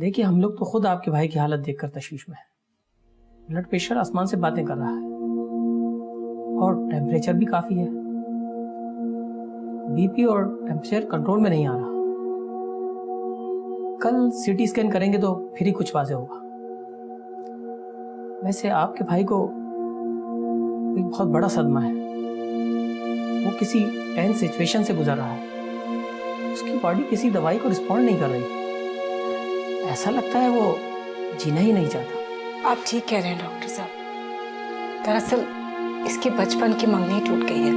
देखिए, हम लोग तो खुद आपके भाई की हालत देखकर तशवीश में है। ब्लड प्रेशर आसमान से बातें कर रहा है और टेम्परेचर भी काफी है। बीपी और टेम्परेचर कंट्रोल में नहीं आ रहा। कल सीटी स्कैन करेंगे तो फिर ही कुछ वाज़ेह होगा। वैसे आपके भाई को एक बहुत बड़ा सदमा है। वो किसी टेंस सिचुएशन से गुजर रहा है। उसकी बॉडी किसी दवाई को रिस्पॉन्ड नहीं कर रही। ऐसा लगता है वो जीना ही नहीं चाहता। आप ठीक कह रहे हैं डॉक्टर साहब। दरअसल इसके बचपन की मंगनी टूट गई है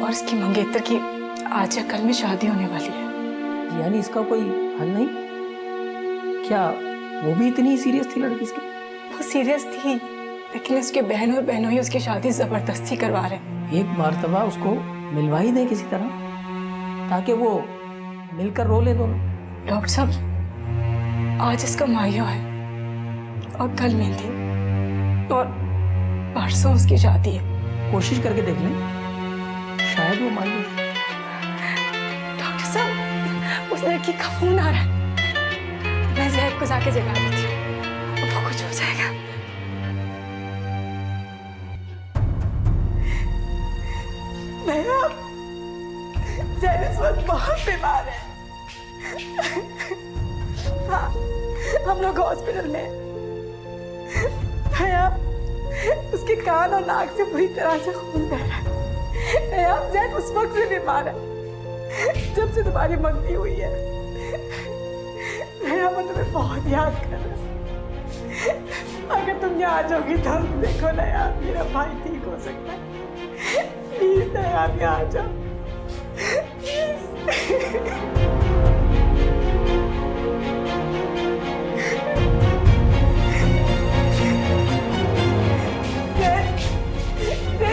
और इसकी मंगेतर की आज या कल में शादी होने वाली है। यानी इसका कोई हल नहीं? क्या वो भी इतनी सीरियस थी लड़की इसकी? वो सीरियस थी, लेकिन उसके बहन और बहनोई उसकी शादी जबरदस्ती करवा रहे हैं। एक मर्तबा उसको मिलवा ही दें किसी तरह, ताकि वो मिलकर रो ले दोनों। डॉक्टर साहब, आज इसका माहिया है और कल मेहंदी और परसों उसकी शादी है। कोशिश करके देख लें, शायद वो मान ले। डॉक्टर साहब, उस लड़की का फोन आ रहा है। मैं ज़ैद को जाके जगा देती हूँ, वो कुछ हो जाएगा। भैया, ज़ैद इस वक्त बहुत बीमार है। हाँ, हम लोग हॉस्पिटल में हैं। भैया, उसके कान और नाक से बुरी तरह से खून बह रहा है। भैया, ज़ैद उस वक्त से बीमार है जब से तुम्हारी मंगनी हुई है। भैया, वो तुम्हें बहुत याद कर रहा है। अगर तुम यहाँ आ जाओगी तो देखो ना यार, मेरा भाई ठीक हो सकता है। प्लीज ना यार, यहाँ आ जाओ।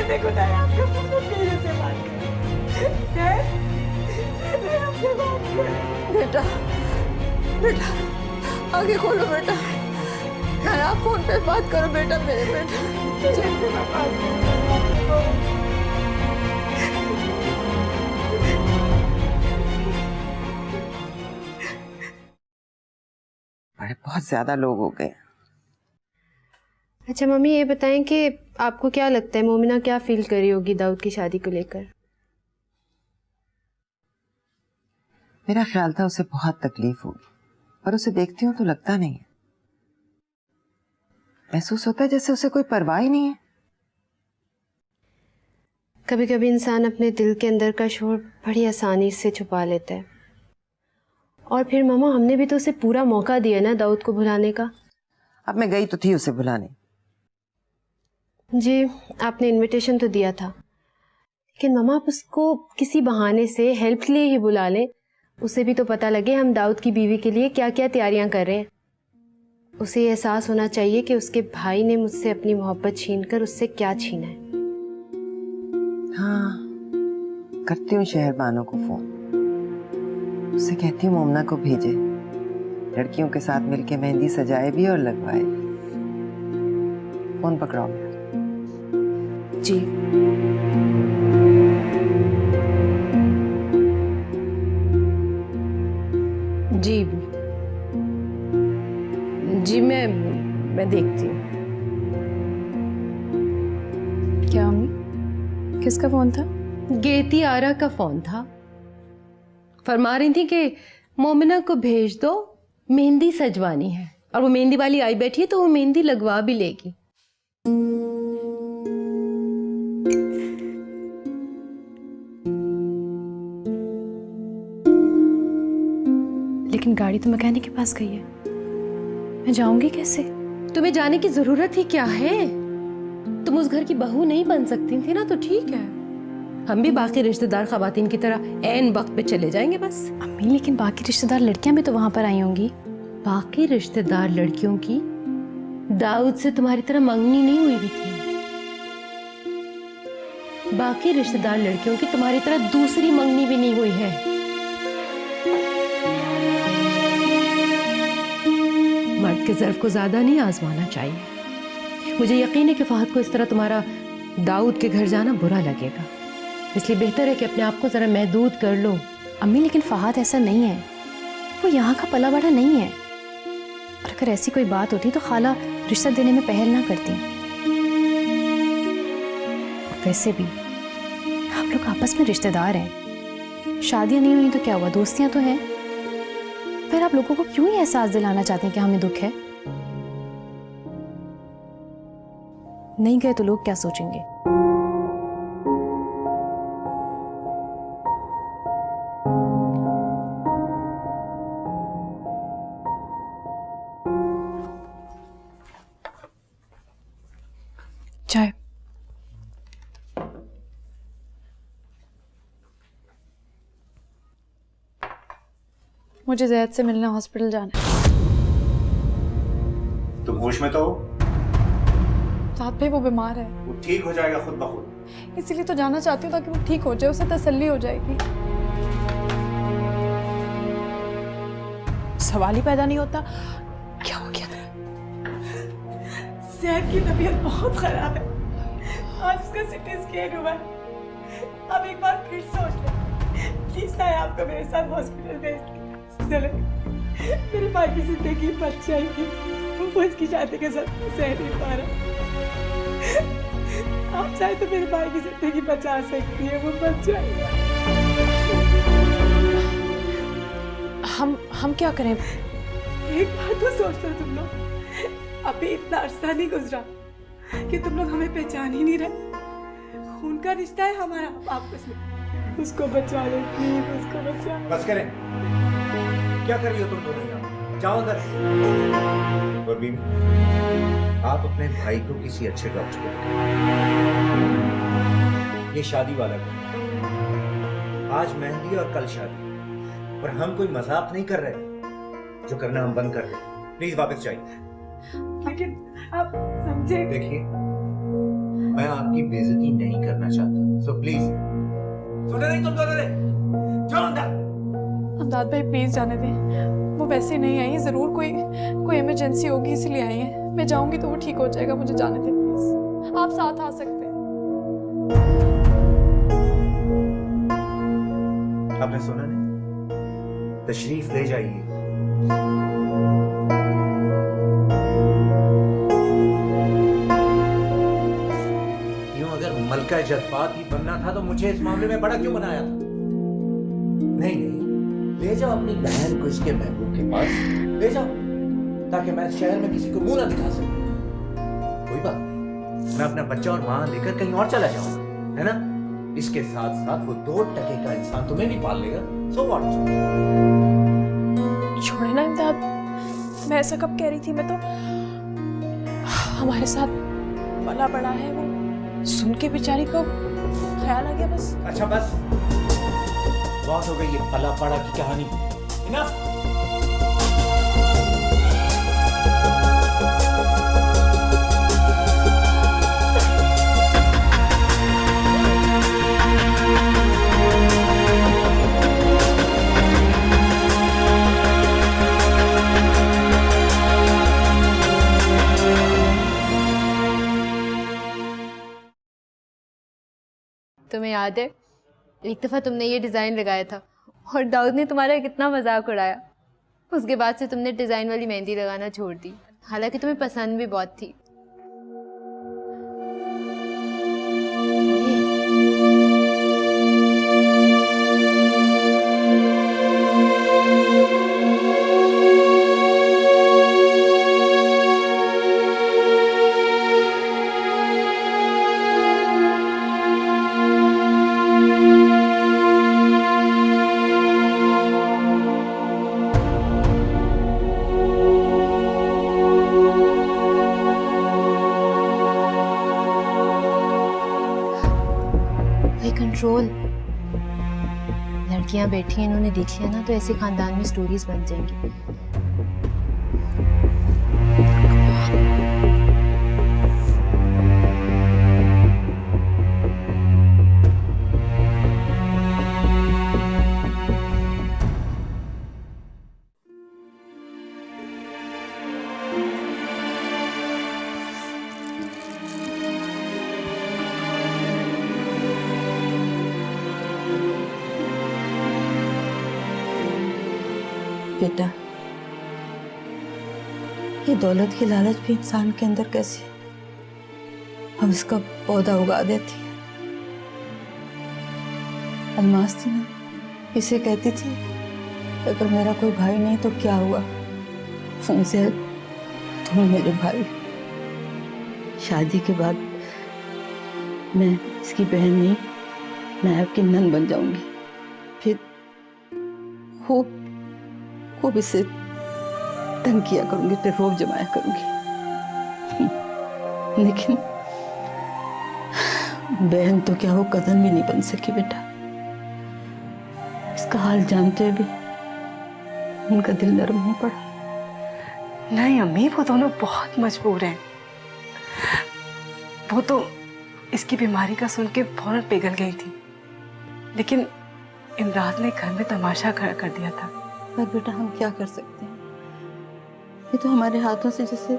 देखो ना यार, मेरे से बात करें। बेटा, बेटा आगे खोलो बेटा। आप फोन पे बात करो बेटा, मेरे बेटा। बड़े बहुत ज्यादा लोग हो गए। अच्छा मम्मी, ये बताएं कि आपको क्या लगता है मोमिना क्या फील कर रही होगी दाऊद की शादी को लेकर? मेरा ख्याल था उसे बहुत तकलीफ होगी, पर उसे देखती हूँ तो लगता नहीं है। महसूस होता है जैसे उसे कोई परवाह ही नहीं है। कभी कभी इंसान अपने दिल के अंदर का शोर बड़ी आसानी से छुपा लेता है। और फिर मामा, हमने भी तो उसे पूरा मौका दिया ना दाऊद को भुलाने का। अब मैं गई तो थी उसे भुलाने। जी, आपने इनविटेशन तो दिया था, लेकिन मामा आप उसको किसी बहाने से हेल्प के लिए ही बुला लें। उसे भी तो पता लगे हम दाऊद की बीवी के लिए क्या क्या तैयारियां कर रहे हैं। उसे ये एहसास होना चाहिए कि उसके भाई ने मुझसे अपनी मोहब्बत छीनकर उससे क्या छीना है। हाँ, करती हूँ शहरबानों को फोन। उससे कहती हूँ मोमना को भेजे, लड़कियों के साथ मिलके मेहंदी सजाए भी और लगवाए भी। फोन पकड़ाओ मेरा। जी। जी जी, मैं देखती हूँ। क्या अम्मी, किसका फोन था? गेती आरा का फोन था। फरमा रही थी कि मोमिना को भेज दो, मेहंदी सजवानी है। और वो मेहंदी वाली आई बैठी है तो वो मेहंदी लगवा भी लेगी। लेकिन गाड़ी तो मैकेनिक के पास गई है, मैं जाऊंगी कैसे? तुम्हें जाने की जरूरत ही क्या है? तुम उस घर की बहू नहीं बन सकती थी ना, तो ठीक है, हम भी बाकी रिश्तेदार खवातीन की तरह ऐन वक्त पे चले जाएंगे बस। अम्मी, लेकिन बाकी रिश्तेदार लड़कियां भी तो वहां पर आई होंगी। बाकी रिश्तेदार लड़कियों की दाऊद से तुम्हारी तरह मंगनी नहीं हुई भी थी। बाकी रिश्तेदार लड़कियों की तुम्हारी तरह दूसरी मंगनी भी नहीं हुई है। मर्द के ज़र्फ को ज्यादा नहीं आजमाना चाहिए। मुझे यकीन है कि फहद को इस तरह तुम्हारा दाऊद के घर जाना बुरा लगेगा, इसलिए बेहतर है कि अपने आप को जरा महदूद कर लो। अम्मी, लेकिन फहद ऐसा नहीं है। वो यहाँ का पला बड़ा नहीं है, और अगर ऐसी कोई बात होती तो खाला रिश्ता देने में पहल ना करती। वैसे भी आप लोग आपस में रिश्तेदार हैं, शादियां नहीं हुई तो क्या हुआ, दोस्तियां तो हैं। फिर आप लोगों को क्यों ही एहसास दिलाना चाहते हैं कि हमें दुख है? नहीं गए तो लोग क्या सोचेंगे? चाय। मुझे जैद से मिलना हॉस्पिटल जाना है। तुम होश में तो हो? साथ भाई वो बीमार है, वो ठीक हो जाएगा खुद ब खुद। इसीलिए तो जाना चाहती हूँ ताकि वो ठीक हो जाए, उसे तसल्ली हो जाएगी। सवाल ही पैदा नहीं होता, क्या हो गया? जैद की तबीयत बहुत खराब है, आज उसका सिटी स्कैन हुआ है। अब एक बार फिर सोच ले, प्लीज ना आपको मेरे साथ हॉस्पिटल भेज दे। चलो, मेरे भाई की जिंदगी बच जाएगी, वो इसकी शादी के साथ सह नहीं पा रहा। आप चाहे तो मेरे भाई की जिंदगी बचा सकती है, वो बच जाएगा। हम क्या करें? एक बात तो सोच लो तुम लोग, अभी इतना अरसा नहीं गुजरा कि तुम लोग हमें पहचान ही नहीं रहे। खून का रिश्ता है हमारा आपस में, उसको बचा लो प्लीज, उसको बचा लो। बस करें, क्या कर रही हो तुम दोनों यहाँ? जाओ अंदर। और बीवी, आप अपने भाई को किसी अच्छे डॉक्टर को दिखाओ। ये शादी वाला घर, आज मेहंदी और कल शादी, और हम कोई मजाक नहीं कर रहे। जो करना हम बंद कर रहे। प्लीज वापस जाइए। लेकिन आप समझे। देखिए, मैं आपकी बेइज्जती नहीं करना चाहता, सो प्लीज। सुने नहीं तुम दोनों ने? जाओ अंदर। अमदाद भाई प्लीज जाने दें, वो वैसे नहीं आई, जरूर कोई इमरजेंसी होगी इसीलिए आई है। मैं जाऊंगी तो वो ठीक हो जाएगा, मुझे जाने दें प्लीज। आप साथ आ सकते हैं। आपने सुना नहीं? तशरीफ ले जाइए। यूं अगर मलका जज्बात ही बनना था तो मुझे इस मामले में बड़ा क्यों बनाया था? नहीं नहीं, ले जाओ अपनी बहन को इसके महबूब के पास, ले जाओ, ताकि मैं शहर में किसी को मुंह ना दिखा सकूं। कोई बात नहीं, मैं अपना बच्चा और मां लेकर कहीं और चला जाऊंगा, है ना? इसके साथ साथ वो 2 टके का इंसान तुम्हें भी पाल लेगा। So what? छोड़े ना इमदाद, मैं ऐसा कब कह रही थी? मैं तो हमारे साथ वाला बड़ा है, वो सुन के बेचारी को ख्याल आ गया बस। अच्छा बस, बहुत हो गई ये पला पड़ा की कहानी। इनफ। तुम्हें याद है एक दफ़ा तुमने ये डिज़ाइन लगाया था और दाऊद ने तुम्हारा कितना मजाक उड़ाया। उसके बाद से तुमने डिज़ाइन वाली मेहंदी लगाना छोड़ दी, हालांकि तुम्हें पसंद भी बहुत थी। कंट्रोल, लड़कियां बैठी हैं, इन्होंने देख लिया ना तो ऐसे खानदान में स्टोरीज बन जाएंगी। बेटा, ये दौलत की लालच भी इंसान के अंदर कैसे हम इसका पौधा उगा देती है। अलमास थी ना, इसे कहती थी अगर मेरा कोई भाई नहीं तो क्या हुआ, उनसे तुम मेरे भाई। शादी के बाद मैं इसकी बहन नहीं, मैं आपकी नन बन जाऊंगी। फिर खूब इसे तंग किया करूंगी, फिर रोब जमाया करूंगी। लेकिन बहन तो क्या वो कदम भी नहीं बन सकी बेटा। इसका हाल जानते हुए भी उनका दिल नरम नहीं पड़ा। नहीं अम्मी, वो दोनों बहुत मजबूर हैं। वो तो इसकी बीमारी का सुन के फौरन पिघल गई थी, लेकिन इमरान ने घर में तमाशा खड़ा कर दिया था। पर बेटा हम क्या कर सकते हैं, ये तो हमारे हाथों से जैसे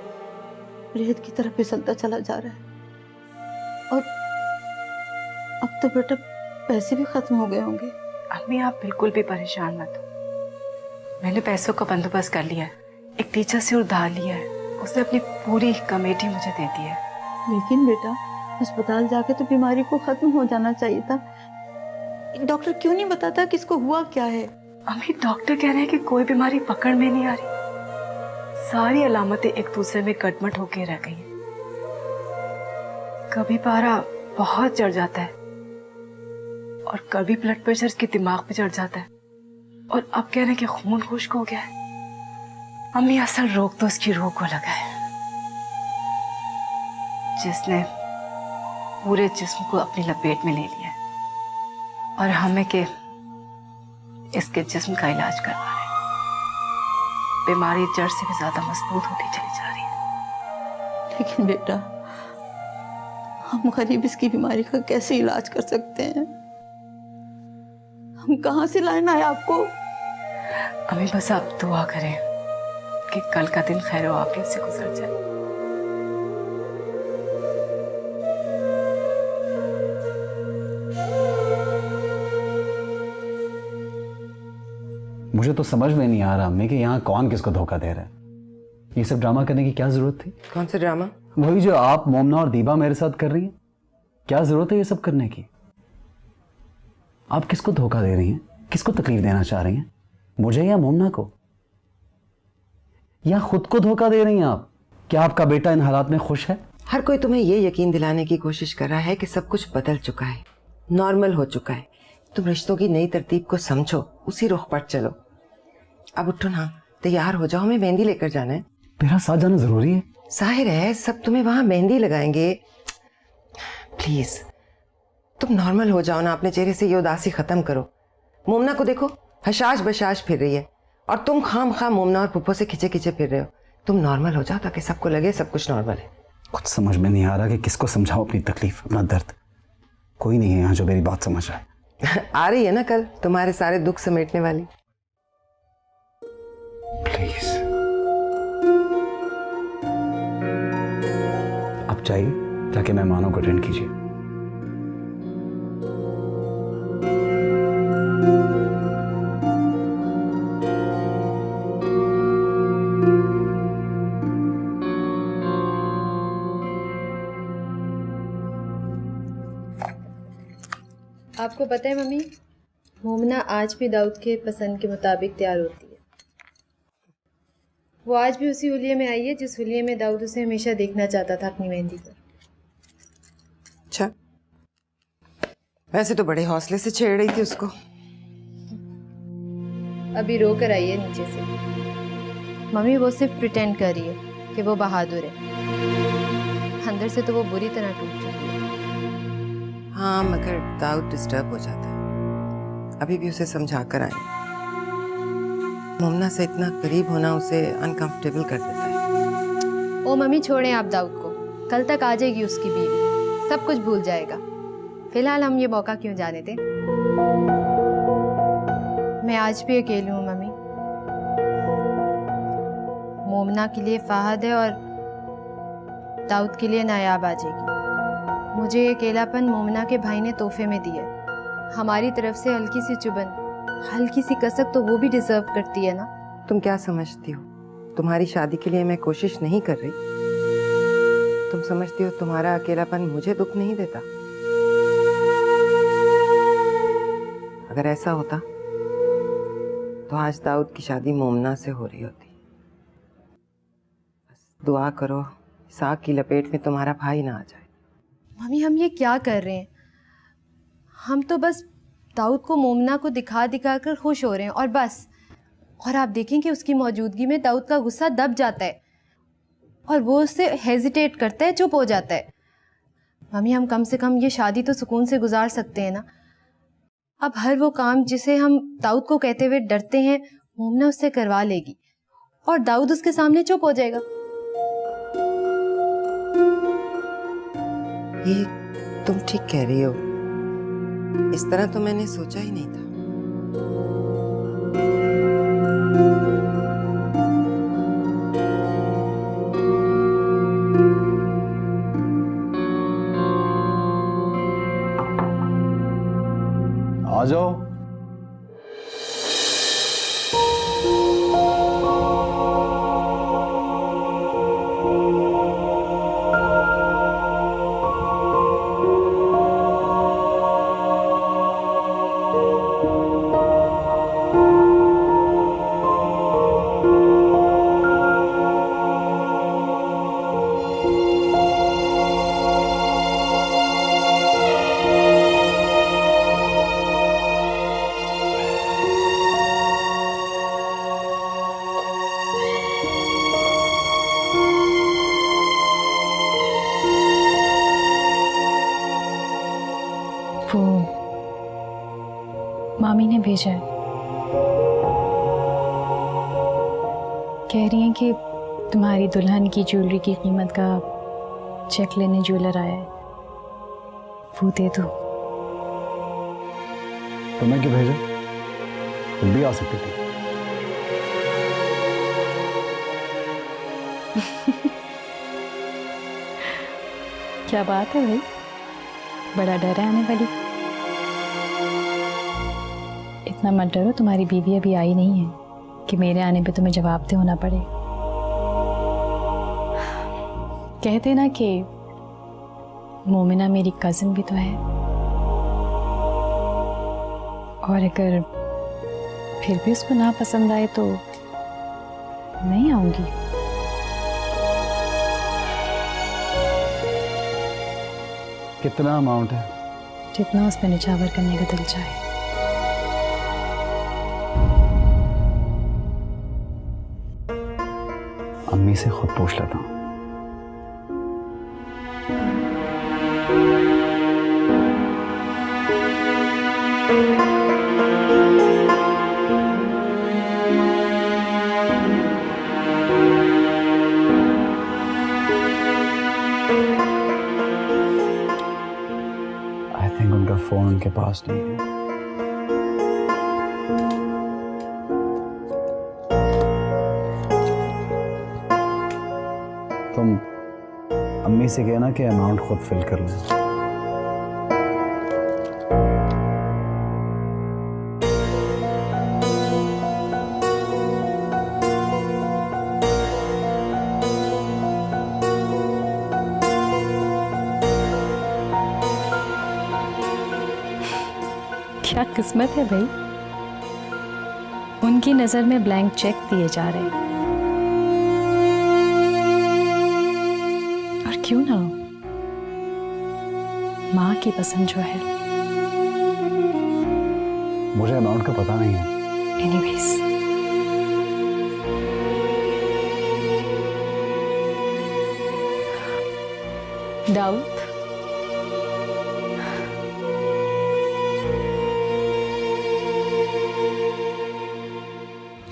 रेत की तरफ फिसलता चला जा रहा है। और अब तो बेटा पैसे भी खत्म हो गए होंगे। अम्मी आप बिल्कुल भी परेशान मत हो, मैंने पैसों का बंदोबस्त कर लिया है। एक टीचर से उधार लिया है, उसने अपनी पूरी कमेटी मुझे दे दी है। लेकिन बेटा अस्पताल जाके तो बीमारी को खत्म हो जाना चाहिए था। डॉक्टर क्यों नहीं बताता कि इसको हुआ क्या है? अम्मी डॉक्टर कह रहे हैं कि कोई बीमारी पकड़ में नहीं आ रही, सारी अलामतें एक दूसरे में कटमट होके रह गई हैं। कभी पारा बहुत चढ़ जाता है और कभी ब्लड प्रेशर इसके दिमाग पे चढ़ जाता है, और अब कह रहे हैं कि खून खुश्क हो गया है। अम्मी असल रोग तो उसकी रूह को लगा है, जिसने पूरे जिस्म को अपनी लपेट में ले लिया है, और हमें के इसके जिस्म का इलाज करवा रहे हैं। बीमारी जड़ से भी ज्यादा मजबूत होती चली जा रही है। लेकिन बेटा हम गरीब इसकी बीमारी का कैसे इलाज कर सकते हैं? हम कहाँ से लाना है आपको? अम्मी बस आप दुआ करें कि कल का दिन खैर आफियत से गुजर जाए। मुझे तो समझ में नहीं आ रहा अम्मी कि यहाँ कौन किसको धोखा दे रहा है। ये सब ड्रामा करने की क्या जरूरत थी? कौन सा ड्रामा? वही जो आप, मोमना और दीबा मेरे साथ कर रही हैं। क्या जरूरत है ये सब करने की? आप किसको धोखा दे रही हैं? किसको तकलीफ देना चाह रही हैं? मुझे या मोमना को? या खुद को धोखा दे रही हैं आप? क्या आपका बेटा इन हालात में खुश है? हर कोई तुम्हें ये यकीन दिलाने की कोशिश कर रहा है कि सब कुछ बदल चुका है, नॉर्मल हो चुका है। तुम रिश्तों की नई तरतीब को समझो, उसी रुख पर चलो। अब उठो ना, तैयार हो जाओ, हमें मेहंदी लेकर जाना है। मेरा साथ जाना जरूरी है? जाहिर है सब तुम्हें वहां मेहंदी लगाएंगे। प्लीज तुम नॉर्मल हो जाओ ना, अपने चेहरे से ये उदासी खत्म करो। मोमना को देखो, हशाश बशाश फिर रही है, और तुम खाम खाम मोमना और पुप्पो से खिंचे खिंचे फिर रहे हो। तुम नॉर्मल हो जाओ ताकि सबको लगे सब कुछ नॉर्मल है। कुछ समझ में नहीं आ रहा कि किसको समझाओ अपनी तकलीफ, अपना दर्द। कोई नहीं है यहाँ जो मेरी बात समझ रहा है। आ रही है ना कल तुम्हारे सारे दुख समेटने वाली। प्लीज आप जाइए, जाके मेहमानों को अटेंड कीजिए। आपको पता है मम्मी, मोमना आज भी दाऊद के पसंद के मुताबिक तैयार होती है। वो आज भी उसी हुलिये में आई है जिस हुलिये में दाऊद उसे हमेशा देखना चाहता था अपनी मेहंदी पर। अच्छा, वैसे तो बड़े हौसले से छेड़ रही थी उसको। अभी रो कर आई है नीचे से। मम्मी वो सिर्फ प्रिटेंड कर रही है कि वो बहादुर है, अंदर से तो वो बुरी तरह टूट चुकी है। हाँ मगर दाऊद डिस्टर्ब हो जाता है, अभी भी उसे समझा कर आई। मोमना से इतना करीब होना उसे अनकंफर्टेबल कर देता है। ओ मम्मी छोड़ें आप दाऊद को, कल तक आ जाएगी उसकी बीवी, सब कुछ भूल जाएगा। फिलहाल हम ये मौका क्यों जाने दें। मैं आज भी अकेली हूँ मम्मी। मोमना के लिए फाहद है और दाऊद के लिए नायाब आ जाएगी। मुझे ये अकेलापन मोमना के भाई ने तोहफे में दिया। हमारी तरफ से हल्की सी चुभन, हल्की सी कसक तो वो भी डिजर्व करती है ना। तुम क्या समझती हो तुम्हारी शादी के लिए मैं कोशिश नहीं कर रही? तुम समझती हो तुम्हारा अकेलापन मुझे दुख नहीं देता? अगर ऐसा होता तो आज दाऊद की शादी मोमना से हो रही होती। बस दुआ करो इस आग की लपेट में तुम्हारा भाई ना आ जाए। मम्मी हम ये क्या कर रहे हैं? हम तो बस दाऊद को मोमना को दिखा दिखा कर खुश हो रहे हैं और बस। और आप देखें कि उसकी मौजूदगी में दाऊद का गुस्सा दब जाता है और वो उससे हेजिटेट करता है, चुप हो जाता है। मम्मी हम कम से कम ये शादी तो सुकून से गुजार सकते हैं ना। अब हर वो काम जिसे हम दाऊद को कहते हुए डरते हैं मोमना उससे करवा लेगी और दाऊद उसके सामने चुप हो जाएगा। ये तुम ठीक कह रही हो, इस तरह तो मैंने सोचा ही नहीं था। आ जाओ। वो मामी ने भेजा है, कह रही हैं कि तुम्हारी दुल्हन की ज्वेलरी की कीमत का चेक लेने ज्वेलर आया है, वो दे दो। तुम्हें क्यों भेजा? तुम भी आ सकती थी। क्या बात है भाई, बड़ा डर है आने वाली। इतना मत डरो, तुम्हारी बीवी अभी आई नहीं है कि मेरे आने पे तुम्हें जवाबदेह होना पड़े। कहते ना कि मोमिना मेरी कजिन भी तो है, और अगर फिर भी उसको ना पसंद आए तो नहीं आऊंगी। कितना अमाउंट है? जितना उस पर निछावर करने का दिल चाहे। अम्मी से खुद पूछ लेता हूँ। आई थिंक उनका फोन उनके पास नहीं है। तुम अम्मी से कहना कि अमाउंट खुद फिल कर लें। क्या किस्मत है भाई, उनकी नजर में ब्लैंक चेक दिए जा रहे हैं। और क्यों ना हो, माँ की पसंद जो है। मुझे अमाउंट का पता नहीं है। एनीवेज, दाऊद,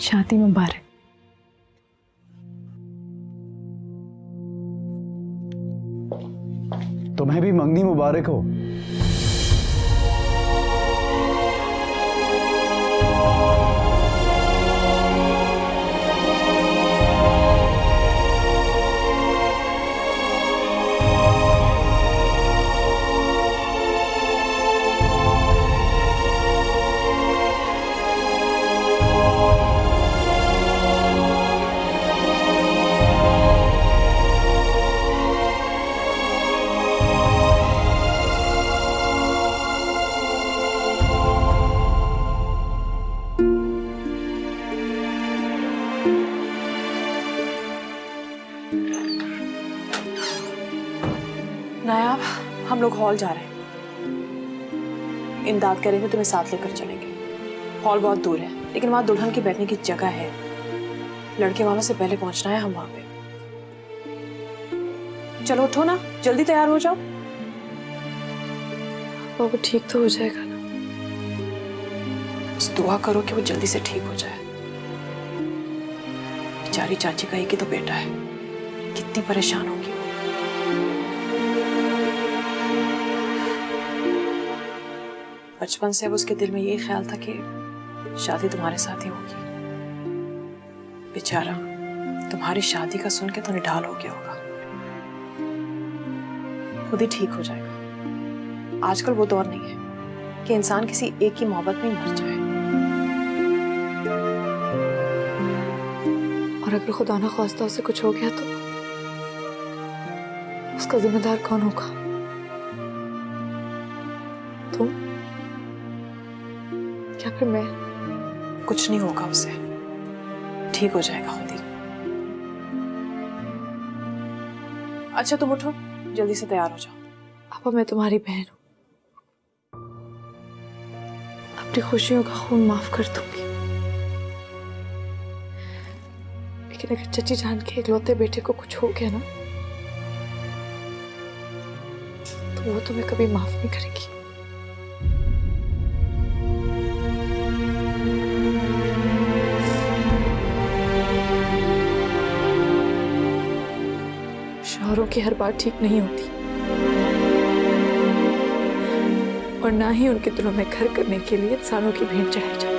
शादी मुबारक। तुम्हें भी मंगनी मुबारक हो। हम लोग हॉल जा रहे हैं। इमदाद करेंगे तुम्हें साथ लेकर चलेंगे। हॉल बहुत दूर है, लेकिन वहां दुल्हन की बैठने की जगह है। लड़के वालों से पहले पहुंचना है हम वहां पे। चलो उठो ना, जल्दी तैयार हो जाओ। वो ठीक तो हो जाएगा ना? बस दुआ करो कि वो जल्दी से ठीक हो जाए। बेचारी चाची का एक ही तो बेटा है, कितनी परेशान होगी वो। बचपन से अब उसके दिल में यही ख्याल था कि शादी तुम्हारे साथ ही होगी। बेचारा तुम्हारी शादी का सुन के तो निढाल हो गया होगा। खुद ही ठीक हो जाएगा। आजकल वो दौर नहीं है कि इंसान किसी एक की मोहब्बत में ही मर जाए। और अगर खुदा ना ख्वास्ता उसे कुछ हो गया तो उसका जिम्मेदार कौन होगा? तुम? क्या फिर मैं? कुछ नहीं होगा उसे, ठीक हो जाएगा खुद ही। अच्छा तुम उठो, जल्दी से तैयार हो जाओ। पापा मैं तुम्हारी बहन हूं, अपनी खुशियों का खून माफ कर दूंगी, लेकिन अगर चची जान के इकलौते बेटे को कुछ हो गया ना तो वो तुम्हें कभी माफ नहीं करेगी। शौहरों की हर बात ठीक नहीं होती और ना ही उनके दिलों में घर करने के लिए इंसानों की भेंट चढ़ाई जाती है।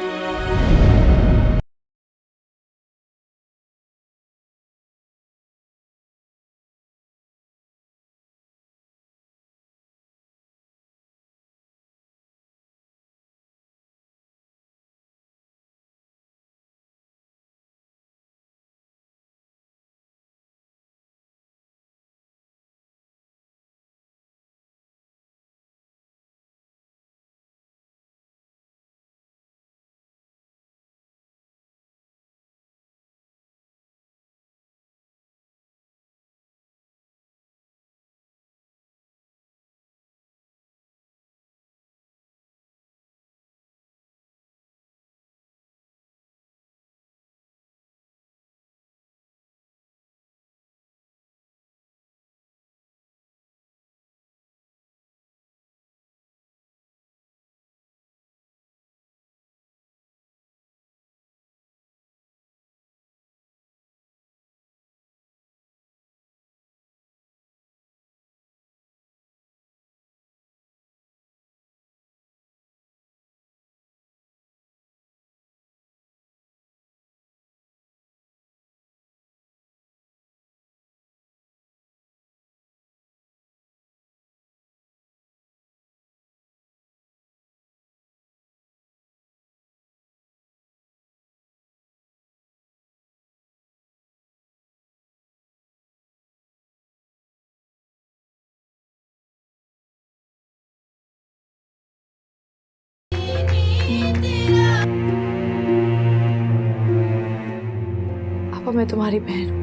मैं तुम्हारी बहन हूं,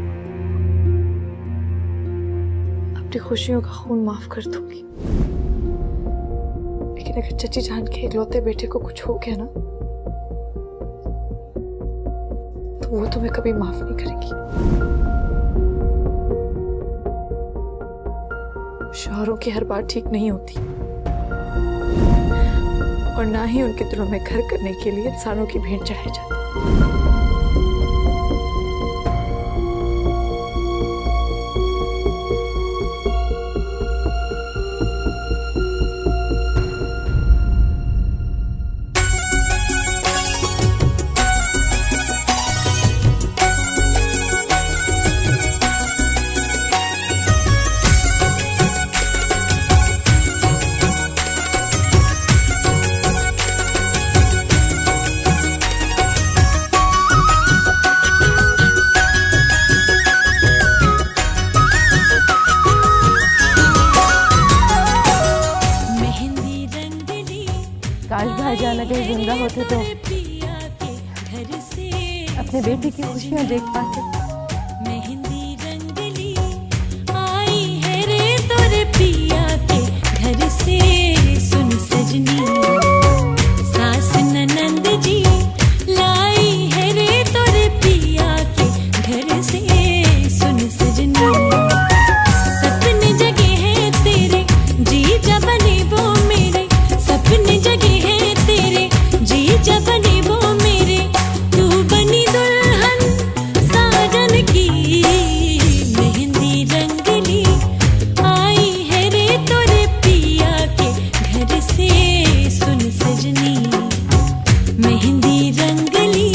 अपनी खुशियों का खून माफ कर दूंगी, लेकिन अगर चची जान के इकलौते बेटे को कुछ हो गया ना तो वो तुम्हें कभी माफ नहीं करेगी। शौहरों की हर बात ठीक नहीं होती और ना ही उनके दिलों में घर करने के लिए इंसानों की भेंट चढ़ाई जाती है। काश भाईजान अगर जिंदा होते तो अपने बेटे की खुशियां देख पाते। मेहंदी रंगली आई है रे तोरे पिया के घर से सुन सजनी, सास ननंद जी लाई है रे तोरे पिया के घर से सुन सजनी। सपने जगे हैं तेरे जीजा बने वो मेरे, सपने जगे हैं तेरे जीजा बने वो मेरे, तू बनी दुल्हन साजन की मेहंदी रंगली, आई है रे तोरे पिया के घर से सुन सजनी, मेहंदी रंगली।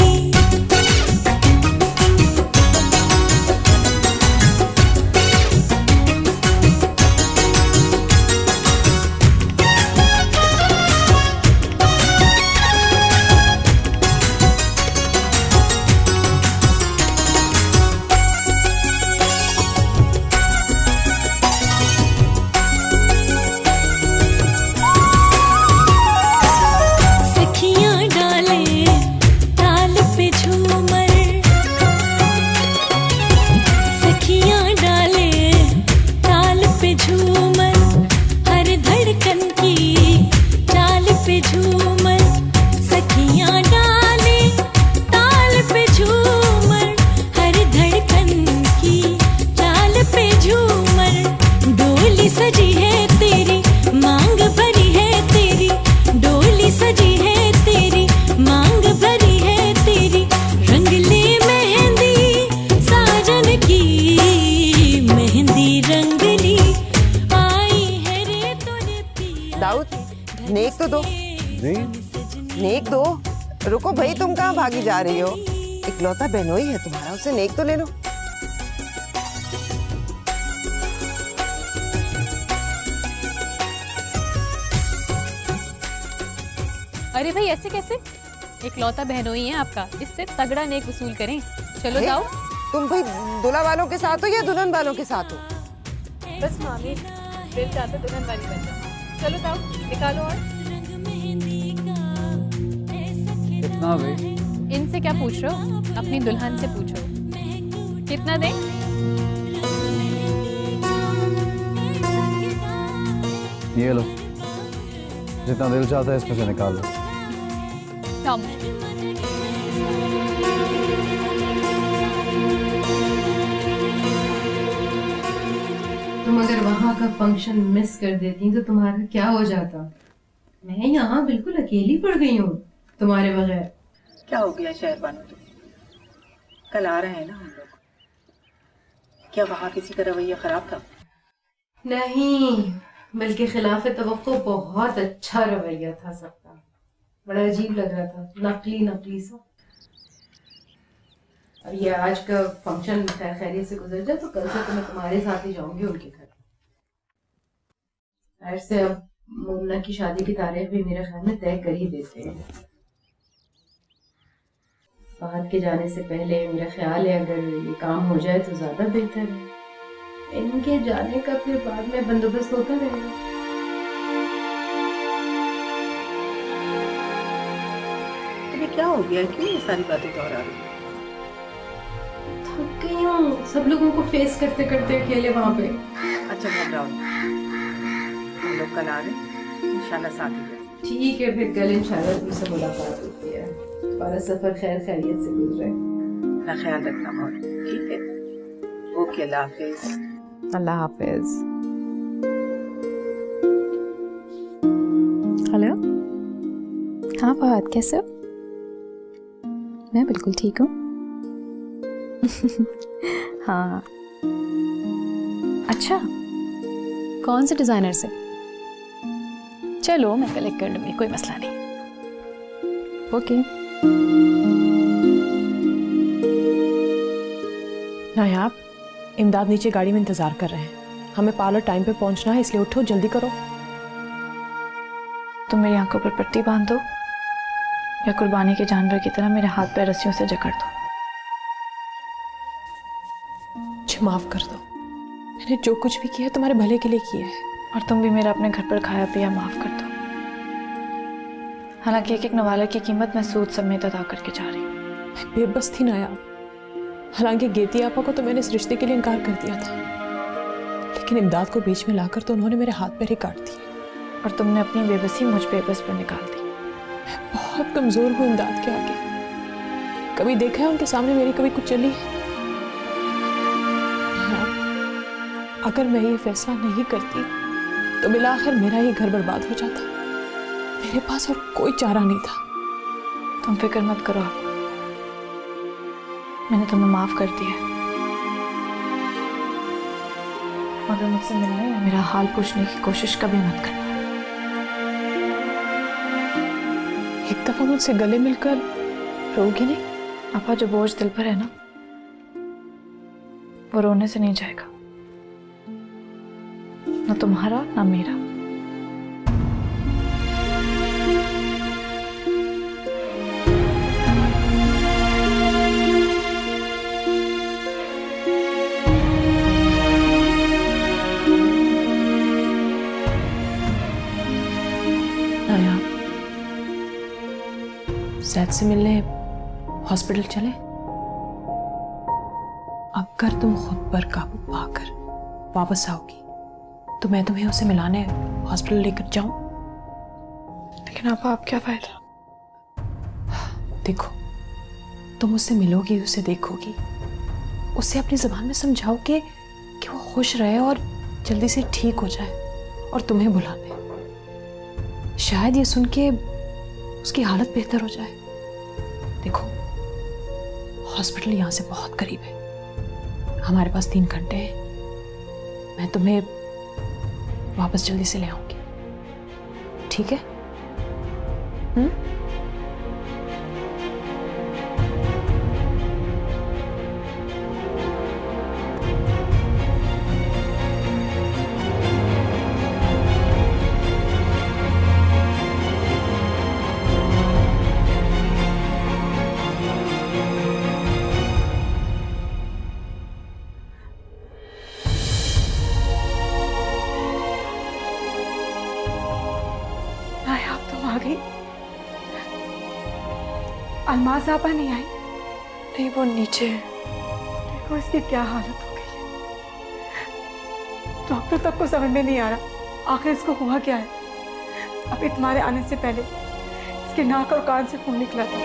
सखियां डाले ताल पे झूमर, सखियां डाले ताल पे झूमर, हर धड़कन की चाल पे झूमर, सखियां डाले ताल पे झूमर, हर धड़कन की चाल पे झूमर, डोली सजी है तेरी मांग भरी है तेरी, डोली सजी है तेरी मांग भरी है तेरी, रंग ले मेहंदी साजन की मेहंदी रंगली, आई है रे तोरे पिया। दाऊद, नेक तो दो, नेक दो। रुको भाई, तुम कहाँ भागी जा रही हो? इकलौता बहनोई है तुम्हारा, उसे नेक तो ले लो। अरे भाई ऐसे कैसे? इकलौता बहनोई है आपका, इससे तगड़ा नेक वसूल करें। चलो हे, जाओ। तुम भाई दूल्हा वालों के साथ हो या दुल्हन वालों के साथ हो? बस मामी दिल चाहते दुल्हन वाली बन जाओ। चलो जाओ निकालो। और कितना भाई? इनसे क्या पूछ रहे हो? अपनी दुल्हन से पूछो। कितना दें? ये लो, जितना दिल चाहता है इसमें से निकाल लो। कम। तुम अगर वहाँ का फंक्शन मिस कर देती तो तुम्हारा क्या हो जाता? मैं यहाँ बिल्कुल अकेली पड़ गई हूँ तुम्हारे बगैर। क्या हो गया शहरबानो तुम्हें? कल आ रहे हैं ना हम लोग, क्या वहाँ किसी का रवैया खराब था? नहीं, बल्कि खिलाफ तवक्को बहुत अच्छा रवैया था सबका। बड़ा अजीब लग रहा था, नकली नकली सा। अब ये आज का फंक्शन खैरियत से गुजर जाए तो कल से तो मैं तुम्हारे साथ ही जाऊंगी उनके घर। ऐसे अब मुन्ना की शादी की तारीख भी मेरे ख्याल में तय कर ही देते हैं। फहद के जाने से पहले मेरा ख्याल है अगर ये काम हो जाए तो ज्यादा बेहतर है। इनके जाने का फिर बाद में बंदोबस्त होता रहेगा। तुम्हें क्या हो गया? क्यों ये सारी बातें दोहरा रही हो? थक गई हूँ सब लोगों को फेस करते करते अकेले वहां पे। अच्छा घबराओ नहीं, हम लोग कल आ रहे हैं, इंशाल्लाह साथ ही जाएंगे। ठीक है, फिर कल इंशाल्लाह तुमसे मुलाकात होती है। तुम्हारा सफर खैर खैरियत से गुजरे। अपना ख्याल रखना मौलू, ठीक है? ओके, अल्लाह हाफिज। अल्लाह हाफिज। हेलो, हाँ फहद कैसे हो? मैं बिल्कुल ठीक हूँ। हाँ, अच्छा कौन से डिजाइनर से? चलो मैं कलेक्ट कर लूँगी, कोई मसला नहीं। ओके। नायाब, इमदाद नीचे गाड़ी में इंतजार कर रहे हैं। हमें पार्लर टाइम पे पहुंचना है, इसलिए उठो जल्दी करो। तुम मेरी आंखों पर पट्टी बांध दो या कुर्बानी के जानवर की तरह मेरे हाथ पैर रस्सियों से जकड़ दो। मुझे माफ कर दो, मैंने जो कुछ भी किया तुम्हारे भले के लिए किया है। और तुम भी मेरा अपने घर पर खाया पिया माफ कर दो। हालांकि एक एक नवाले की कीमत मैं सूद समेत अदा करके जा रही हूँ। मैं बेबस थी नायाब। हालांकि गेती आपा को तो मैंने इस रिश्ते के लिए इनकार कर दिया था, लेकिन इमदाद को बीच में लाकर तो उन्होंने मेरे हाथ पैर ही काट दिए। और तुमने अपनी बेबसी मुझ पे बस पर निकाल दी। मैं बहुत कमजोर हूँ इमदाद के आगे। कभी देखा है उनके सामने मेरी कभी कुछ चली? हाँ, अगर मैं ये फैसला नहीं करती तो बिला आखिर मेरा ये घर बर्बाद हो जाता। मेरे पास और कोई चारा नहीं था। तुम फिक्र मत करो, मैंने तुम्हें माफ कर दिया। अगर मुझसे मिलने या मेरा हाल पूछने की कोशिश कभी मत करना। एक दफा मुझसे गले मिलकर रोगी नहीं? आपा, जो बोझ दिल पर है ना, वो रोने से नहीं जाएगा, ना तुम्हारा ना मेरा। आया, सैद से मिलने हॉस्पिटल चले? अगर तुम खुद पर काबू पाकर वापस आओगी तो मैं तुम्हें उसे मिलाने हॉस्पिटल लेकर जाऊं? लेकिन आप क्या फायदा? देखो, तुम उससे मिलोगी, उसे देखोगी, उसे अपनी जुबान में समझाओगे कि वो खुश रहे और जल्दी से ठीक हो जाए और तुम्हें बुला ले। शायद ये सुन के उसकी हालत बेहतर हो जाए। देखो, हॉस्पिटल यहाँ से बहुत करीब है, हमारे पास 3 घंटे हैं। मैं तुम्हें वापस जल्दी से ले आऊंगी, ठीक है? अलमास आपा नहीं आई? नहीं, वो नीचे है। देखो इसकी क्या हालत हो गई है। डॉक्टर तक को समझ में नहीं आ रहा आखिर इसको हुआ क्या है। अभी तुम्हारे आने से पहले इसके नाक और कान से खून निकला था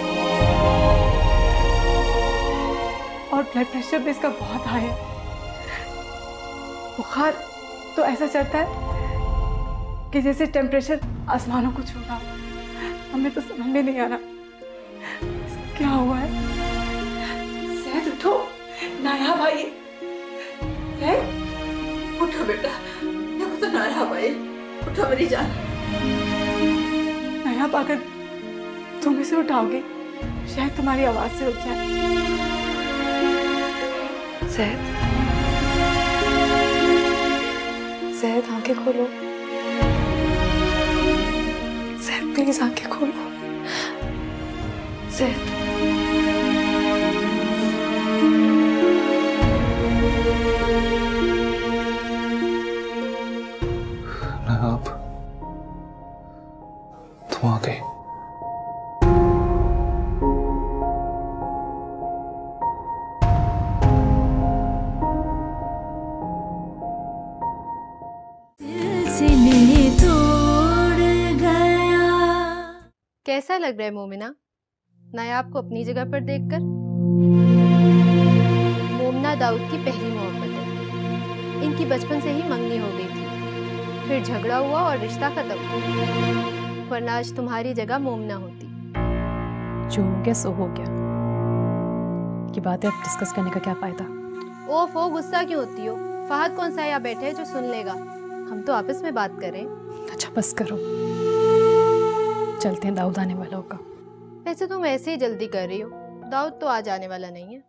और ब्लड प्रेशर भी इसका बहुत हाई है। बुखार तो ऐसा चलता है कि जैसे टेम्परेचर आसमानों को छू रहा हो। हमें तो समझ में नहीं आ रहा क्या हुआ है। सैद उठो, नाया भाई। सैद उठो बेटा, देखो तो नाया भाई, उठो मेरी जान। नाया, अगर तुम इसे उठाओगे शायद तुम्हारी आवाज से उठ जाए। सैद, सैद आंखें खोलो। सैद प्लीज आंखें खोलो। सैद, आप तुम आ गए। कैसा लग रहा है मोमिना, नायाब को अपनी जगह पर देखकर? मोमिना दाऊद की पहली मोहब्बत है। इनकी बचपन से ही मंगनी हो गई थी, फिर झगड़ा हुआ और रिश्ता खत्म। वरना आज तुम्हारी जगह मोमिना होती। जो हो गया सो हो गया, ये बातें अब डिस्कस करने का क्या फायदा? ओफो, गुस्सा क्यों होती हो? फहद कौन सा यहाँ बैठे है जो सुन लेगा? हम तो आपस में बात कर रहे हैं। अच्छा बस करो, चलते हैं, दाऊद आने वाला होगा। वैसे तुम ऐसे ही जल्दी कर रही हो, दाऊद तो आज आने वाला नहीं है।